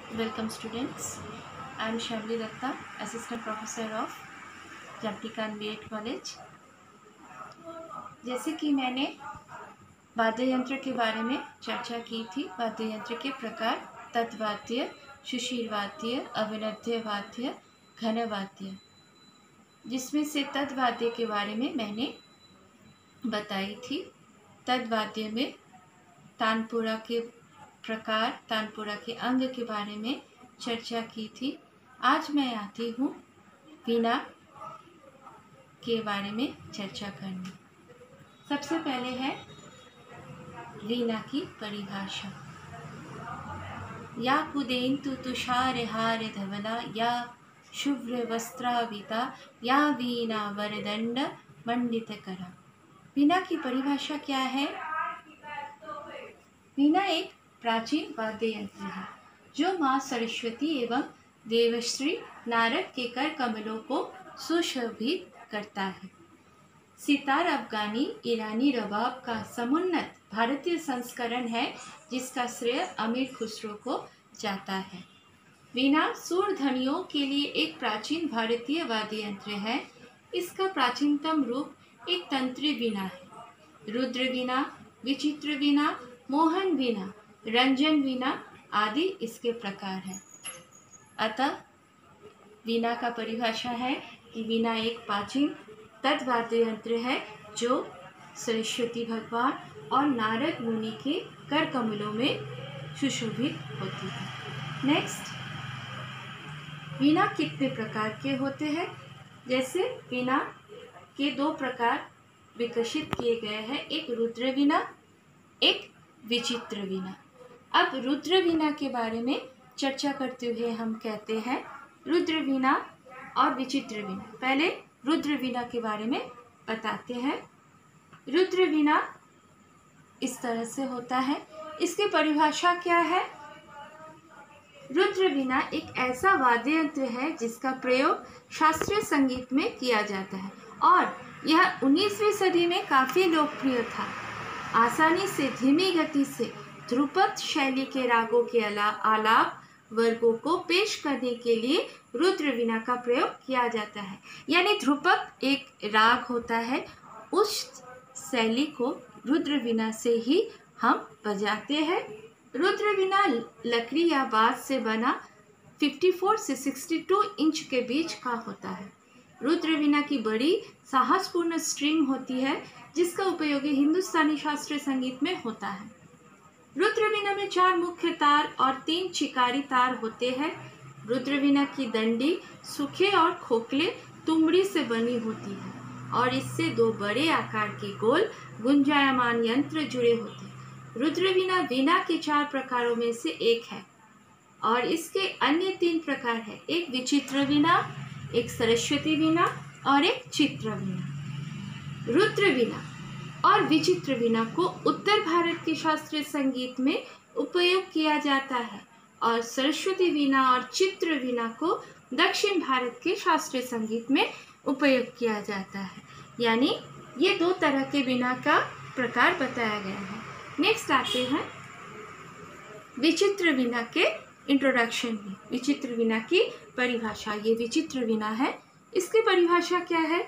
Welcome students. I am Shabli Datta, Assistant Professor of Jamtikan B.Ed College. जैसे कि मैंने वाद्य यंत्र के बारे में चर्चा की थी, वाद्य यंत्र के प्रकार तत्वाद्य, सुशील वाद्य, अवनद्य वाद्य, घन वाद्य, जिसमें से तत्वाद्य के बारे में मैंने बताई थी। तत्वाद्य में तानपुरा के प्रकार, तानपुरा के अंग के बारे में चर्चा की थी। आज मैं आती हूँ वीणा के बारे में चर्चा करने। सबसे पहले है वीणा की परिभाषा। या कुदेन्तु तुषार हार धवला, या शुभ्र वस्त्राविता, या वीणा वरदंड मंडित करा। वीणा की परिभाषा क्या है? वीणा एक प्राचीन वाद्य यंत्र है जो माँ सरस्वती एवं देवश्री नारद के कर कमलों को सुशोभित करता है। सितार अफगानी ईरानी रबाब का समुन्नत भारतीय संस्करण है जिसका श्रेय अमीर खुसरो को जाता है। वीणा सुर ध्वनियों के लिए एक प्राचीन भारतीय वाद्य यंत्र है। इसका प्राचीनतम रूप एक तंत्री वीणा है। रुद्र वीणा, विचित्र वीणा, मोहन वीणा, रंजन वीणा आदि इसके प्रकार हैं। अतः वीणा का परिभाषा है कि वीणा एक प्राचीन तत्वाद्य यंत्र है जो सरस्वती भगवान और नारद मुनि के कर कमलों में सुशोभित होती है। नेक्स्ट, वीणा कितने प्रकार के होते हैं? जैसे वीणा के दो प्रकार विकसित किए गए हैं, एक रुद्र वीणा, एक विचित्र वीणा। अब रुद्र वीणा के बारे में चर्चा करते हुए हम कहते हैं रुद्र वीणा और विचित्र वीणा। पहले रुद्र वीणा के बारे में बताते हैं। रुद्र वीणा इस तरह से होता है। इसकी परिभाषा क्या है? रुद्र वीणा एक ऐसा वाद्य यंत्र है जिसका प्रयोग शास्त्रीय संगीत में किया जाता है और यह 19वीं सदी में काफ़ी लोकप्रिय था। आसानी से धीमी गति से ध्रुपद शैली के रागों के आलाप वर्गों को पेश करने के लिए रुद्र वीणा का प्रयोग किया जाता है। यानी ध्रुपद एक राग होता है, उस शैली को रुद्र वीणा से ही हम बजाते हैं। रुद्र वीणा लकड़ी या बांस से बना 54 से 62 इंच के बीच का होता है। रुद्र वीणा की बड़ी साहसपूर्ण स्ट्रिंग होती है जिसका उपयोग हिंदुस्तानी शास्त्रीय संगीत में होता है। रुद्र वीणा में 4 मुख्य तार और 3 चिकारी तार होते हैं। रुद्र वीणा की डंडी सूखे और खोखले तुमड़ी से बनी होती है और इससे 2 बड़े आकार के गोल गुंजायमान यंत्र जुड़े होते हैं। रुद्र वीणा वीणा के 4 प्रकारों में से एक है और इसके अन्य 3 प्रकार हैं, एक विचित्र वीणा, एक सरस्वती वीणा और एक चित्र वीणा। रुद्र वीणा और विचित्र वीणा को उत्तर भारत के शास्त्रीय संगीत में उपयोग किया जाता है और सरस्वती वीणा और चित्र वीणा को दक्षिण भारत के शास्त्रीय संगीत में उपयोग किया जाता है। यानी ये 2 तरह के वीणा का प्रकार बताया गया है। नेक्स्ट आते हैं विचित्र वीणा के इंट्रोडक्शन में। विचित्र वीणा की परिभाषा, ये विचित्र वीणा है। इसकी परिभाषा क्या है?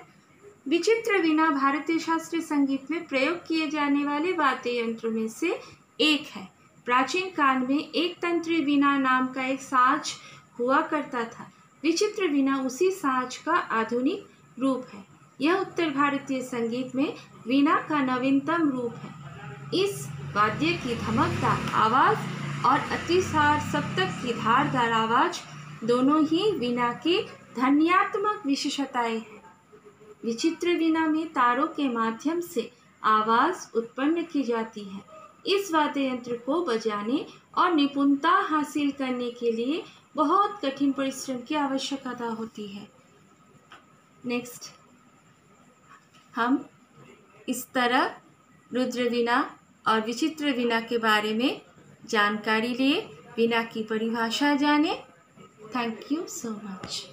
विचित्र वीणा भारतीय शास्त्रीय संगीत में प्रयोग किए जाने वाले वाद्य यंत्रों में से एक है। प्राचीन काल में एक तंत्री वीणा नाम का एक साज हुआ करता था। विचित्र वीणा उसी साज का आधुनिक रूप है। यह उत्तर भारतीय संगीत में वीणा का नवीनतम रूप है। इस वाद्य की धमकदार आवाज़ और अतिसार सप्तक की धारदार आवाज़ दोनों ही वीणा की ध्वन्यात्मक विशेषताएं हैं। विचित्र वीणा में तारों के माध्यम से आवाज़ उत्पन्न की जाती है। इस वाद्य यंत्र को बजाने और निपुणता हासिल करने के लिए बहुत कठिन परिश्रम की आवश्यकता होती है। नेक्स्ट, हम इस तरह रुद्र वीणा और विचित्र वीणा के बारे में जानकारी लिए, वीणा की परिभाषा जाने। Thank you so much.